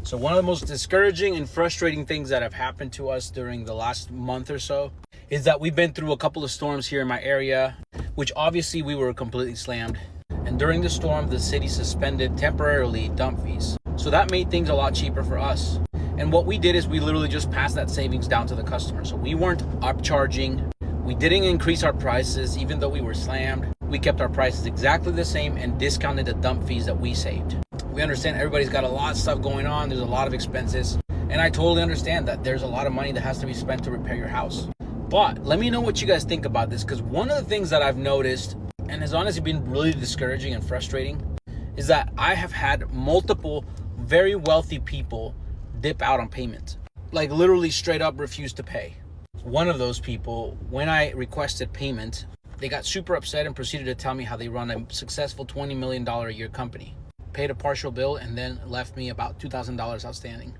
So one of the most discouraging and frustrating things that have happened to us during the last month or so is that we've been through a couple of storms here in my area, which obviously we were completely slammed. And during the storm, the city suspended temporarily dump fees. So that made things a lot cheaper for us. And what we did is we literally just passed that savings down to the customer. So we weren't upcharging. We didn't increase our prices even though we were slammed. We kept our prices exactly the same and discounted the dump fees that we saved. We understand everybody's got a lot of stuff going on. There's a lot of expenses. And I totally understand that there's a lot of money that has to be spent to repair your house. But let me know what you guys think about this, because one of the things that I've noticed, and has honestly been really discouraging and frustrating, is that I have had multiple very wealthy people dip out on payment. Like literally straight up refuse to pay. One of those people, when I requested payment, they got super upset and proceeded to tell me how they run a successful $20 million a year company. Paid a partial bill and then left me about $2,000 outstanding.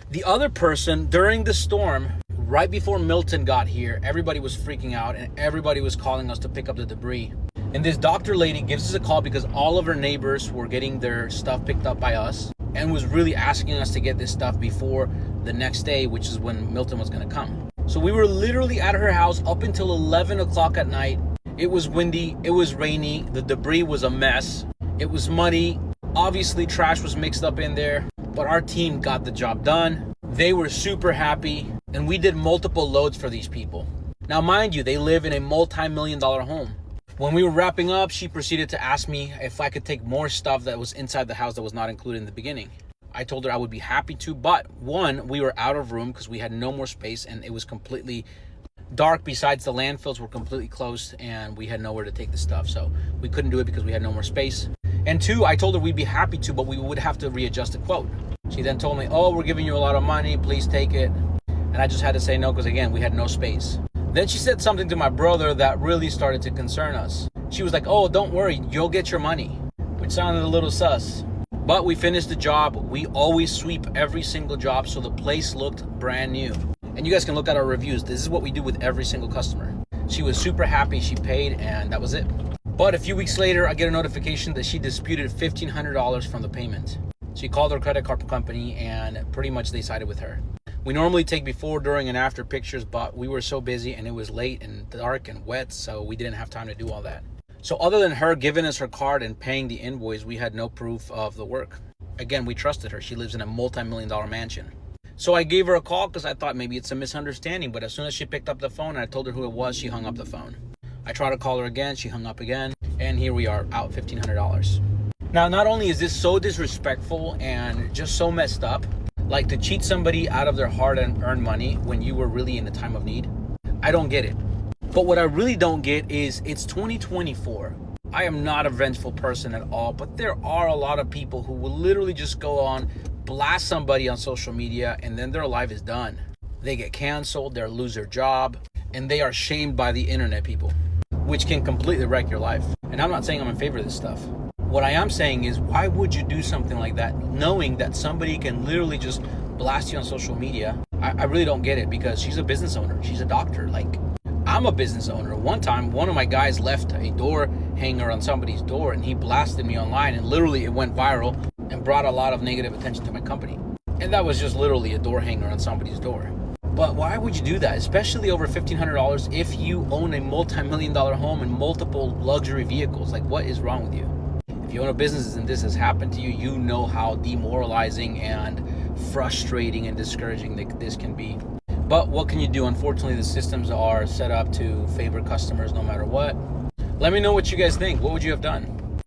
The other person, during the storm, right before Milton got here, everybody was freaking out and everybody was calling us to pick up the debris. And this doctor lady gives us a call because all of her neighbors were getting their stuff picked up by us and was really asking us to get this stuff before the next day, which is when Milton was going to come. So we were literally at her house up until 11 o'clock at night. It was windy, it was rainy, the debris was a mess, it was muddy. Obviously, trash was mixed up in there, but our team got the job done. They were super happy, and we did multiple loads for these people. Now, mind you, they live in a multi-million-dollar home. When we were wrapping up, she proceeded to ask me if I could take more stuff that was inside the house that was not included in the beginning. I told her I would be happy to, but one, we were out of room because we had no more space, and it was completely dark. Besides, the landfills were completely closed, and we had nowhere to take the stuff, so we couldn't do it because we had no more space. And two, I told her we'd be happy to, but we would have to readjust the quote. She then told me, oh, we're giving you a lot of money, please take it. And I just had to say no because, again, we had no space. Then she said something to my brother that really started to concern us. She was like, oh, don't worry, you'll get your money, which sounded a little sus. But we finished the job. We always sweep every single job, so the place looked brand new. And you guys can look at our reviews. This is what we do with every single customer. She was super happy, she paid, and that was it. But a few weeks later, I get a notification that she disputed $1,500 from the payment. She called her credit card company and pretty much they sided with her. We normally take before, during, and after pictures, but we were so busy and it was late and dark and wet, so we didn't have time to do all that. So other than her giving us her card and paying the invoice, we had no proof of the work. Again, we trusted her. She lives in a multi-million-dollar mansion. So I gave her a call because I thought maybe it's a misunderstanding, but as soon as she picked up the phone and I told her who it was, she hung up the phone. I tried to call her again, she hung up again, and here we are, out $1,500. Now, not only is this so disrespectful and just so messed up, like to cheat somebody out of their hard-earned money when you were really in a time of need, I don't get it. But what I really don't get is it's 2024. I am not a vengeful person at all, but there are a lot of people who will literally just go on, blast somebody on social media, and then their life is done. They get canceled, they lose their job, and they are shamed by the internet people, which can completely wreck your life. And I'm not saying I'm in favor of this stuff. What I am saying is, why would you do something like that, knowing that somebody can literally just blast you on social media? I really don't get it, because she's a business owner. She's a doctor. Like, I'm a business owner. One time, one of my guys left a door hanger on somebody's door, and he blasted me online, and literally it went viral and brought a lot of negative attention to my company. And that was just literally a door hanger on somebody's door. But why would you do that, especially over $1,500 if you own a multi-million-dollar home and multiple luxury vehicles? Like, what is wrong with you? If you own a business and this has happened to you, you know how demoralizing and frustrating and discouraging this can be. But what can you do? Unfortunately, the systems are set up to favor customers no matter what. Let me know what you guys think. What would you have done?